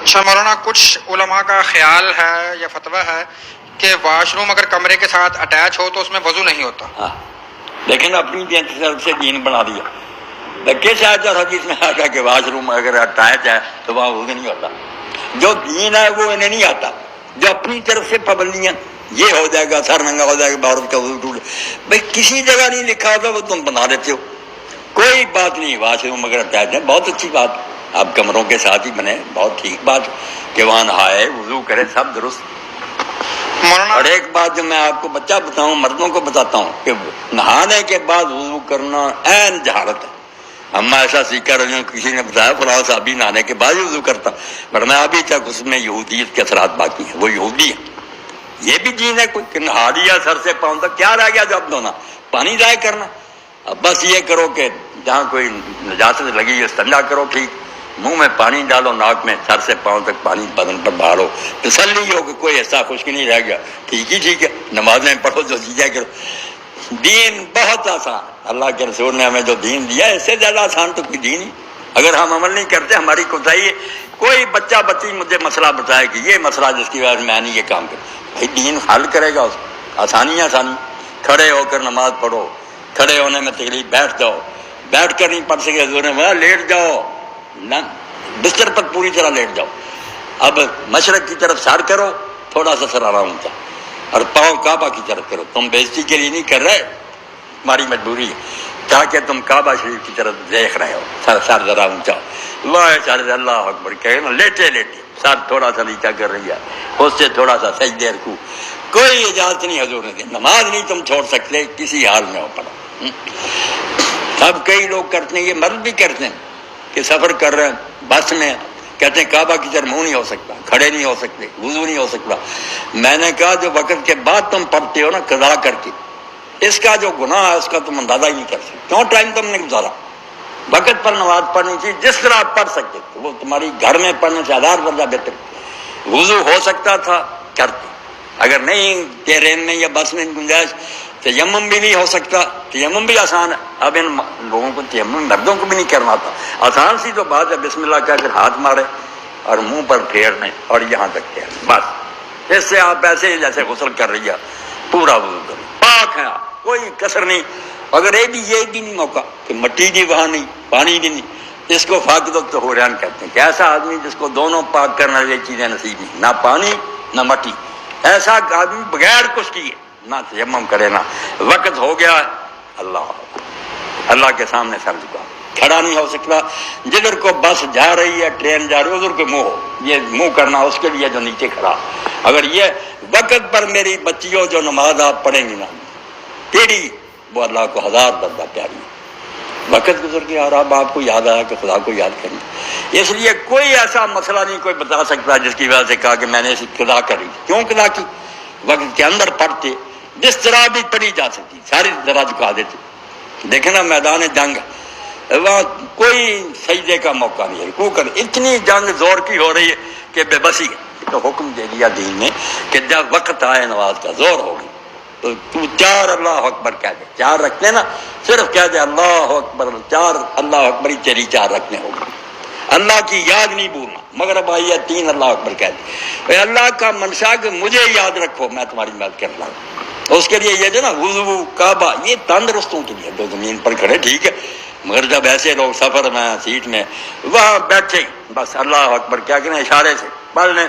اچھا مولانا، کچھ علماء کا خیال ہے یا فتویٰ ہے کہ واش روم اگر کمرے کے ساتھ اٹیچ ہو تو اس میں وضو نہیں ہوتا۔ ہاں لیکن اپنی طرف سے دین بنا دیا۔ کس آیت اور حدیث میں آگا کہ واش روم اگر اٹیچ ہے تو وہاں وضو نہیں ہوتا؟ جو دین ہے وہ انہیں نہیں آتا، جو اپنی طرف سے پابندیاں، یہ ہو جائے گا، سر ننگا ہو جائے گا، عورت کا وضو ٹوٹ، بھائی کسی جگہ نہیں لکھا ہوتا، وہ تم بنا دیتے ہو۔ کوئی بات نہیں، واش روم اگر اٹیچ ہے بہت اچھی بات، آپ کمروں کے ساتھ ہی بنے، بہت ٹھیک بات کہ وہاں نہائے، وضو کرے، سب درست۔ اور ایک بات جو میں آپ کو بچہ بتاؤں، مردوں کو بتاتا ہوں کہ نہانے کے بعد وضو کرنا عین جہالت ہے۔ ہم ایسا سیکھا رہے ہیں، کسی نے بتایا فلاں صحابی نہانے کے بعد وضو کرتا، ورنہ ابھی تک اس میں یہودیت کے اثرات باقی ہیں، وہ یہودی ہے۔ یہ بھی دین ہے کوئی کہ نہا لیا سر سے پاؤں تک، کیا رہ گیا جب دھونا؟ پانی ضائع کرنا۔ اب بس یہ کرو کہ جہاں کوئی نجاست لگی ہے استنجا کرو، ٹھیک، منہ میں پانی ڈالو، ناک میں، سر سے پاؤں تک پانی بدن پر بہارو، تسلی ہو کہ کوئی ایسا خشک نہیں رہ گیا، ٹھیک ہی ٹھیک ہے، نمازیں پڑھو، جو چیزیں کرو۔ دین بہت آسان، اللہ کے رسول نے ہمیں جو دین دیا ہے اس سے زیادہ آسان تو کوئی دین ہی۔ اگر ہم عمل نہیں کرتے ہماری کوتاہی ہے۔ کوئی بچہ بچی مجھے مسئلہ بتائے کہ یہ مسئلہ جس کی وجہ سے میں نہیں یہ کام کروں، بھائی دین حل کرے گا اس کو، آسانی آسانی۔ کھڑے ہو کر نماز پڑھو، کھڑے ہونے میں تکلیف، بیٹھ جاؤ، بیٹھ کر نہیں پڑھ سکے حضور نے بولا لیٹ جاؤ، نہ بستر پر پوری طرح لیٹ جاؤ۔ اب مشرق کی طرف سر کرو، تھوڑا سا سر آرام ہوتا، اور پاؤں کعبہ کی طرف کرو۔ تم بےزتی کے لیے نہیں کر رہے، تمہاری مجبوری ہے، تاکہ تم کعبہ شریف کی طرف دیکھ رہے ہو، سر ذرا اونچا، اللہ اکبر کہے نا، لیٹے لیٹے سر تھوڑا سا نیچا کر رہی ہے، اس سے تھوڑا سا سجدے رکوع۔ کوئی اجازت نہیں حضور نے دی، نماز نہیں تم چھوڑ سکتے کسی حال میں ہو پڑا۔ اب کئی لوگ کرتے ہیں، یہ مرد بھی کرتے ہیں کہ سفر کر رہے ہیں بس میں، کہتے ہیں کعبہ کی طرف منہ نہیں ہو سکتا، کھڑے نہیں ہو سکتے، وضو نہیں ہو سکتا۔ میں نے کہا جو وقت کے بعد تم پڑھتے ہو نا قضا کر کے، اس کا جو گناہ ہے اس کا تم اندازہ ہی نہیں کر سکتے۔ کیوں ٹائم تم نے گزارا؟ وقت پر نماز پڑھنی چاہیے جس طرح آپ پڑھ سکتے، وہ تمہاری گھر میں پڑھنے سے ہزار درجہ بہتر۔ وضو ہو سکتا تھا کرتے، اگر نہیں ٹرین میں یا بس میں گنجائش، تیمم بھی نہیں ہو سکتا، تیمم بھی آسان ہے۔ اب ان لوگوں کو تیمم مردوں کو بھی نہیں کرنا تھا، آسان سی تو بات ہے، بسم اللہ کہہ کر ہاتھ مارے اور منہ پر پھیرنے اور یہاں تک پھیرنے، بس اس سے آپ ایسے ہی جیسے غسل کر رہی ہے، پورا وضو کرو، پاک ہے آپ، کوئی کسر نہیں۔ اگر یہ بھی نہیں موقع کہ مٹی بھی وہاں نہیں، پانی بھی نہیں، اس کو فاقد الطہورین کہتے ہیں کہ ایسا آدمی جس کو دونوں پاک کرنے والی چیزیں نصیب نہیں، نہ پانی نہ مٹی، ایسا آدمی بغیر کچھ کیے نہ تیمم کرے نہ، وقت ہو گیا اللہ کے سامنے سر جھکا، کھڑا نہیں ہو سکتا۔ جدھر کو بس جا رہی ہے، ٹرین جا رہی ہے، ادھر کو منہ ہو، یہ منہ کرنا اس کے لیے جو نیچے کھڑا۔ اگر یہ وقت پر میری بچیوں جو نماز آپ پڑھیں گی نا ٹیڑھی، وہ اللہ کو ہزار درجہ پیاری ہے۔ وقت گزر گیا اور اب آپ کو یاد آیا کہ خدا کو یاد کریں۔ اس لیے کوئی ایسا مسئلہ نہیں کوئی بتا سکتا جس کی وجہ سے کہا کہ میں نے اسے قضا کری۔ کیوں قضا کی؟ وقت کے اندر پڑھتے، جس طرح بھی پڑھی جا سکتی، ساری طرح جھکا دیتے۔ دیکھیں نا میدان جنگ، وہاں کوئی سجدے کا موقع نہیں ہے، رکوع کر، اتنی جنگ زور کی ہو رہی ہے کہ بے بسی ہے۔ تو حکم دے دیا دین نے کہ جب وقت آئے نماز کا، زور ہوگی تو چار اللہ اکبر کہہ دے، چار رکھتے نا، صرف کہہ دے اللہ اکبر، چار اللہ اکبر ہی تیری چار رکھنے ہوگی، اللہ کی یاد نہیں بھولنا۔ مغرب آئی ہے، تین اللہ اکبر کہہ دے، اللہ کا منشا کہ مجھے یاد رکھو، میں تمہاری مدد کر رہا ہوں۔ اس کے لیے یہ جو نا وضو، کعبہ، یہ تندرستوں کے لیے جو زمین پر کھڑے ٹھیک ہے، مگر جب ایسے لوگ سفر میں، سیٹ میں، وہاں بیٹھے بس اللہ اکبر کیا کریں، اشارے سے پڑھ لیں،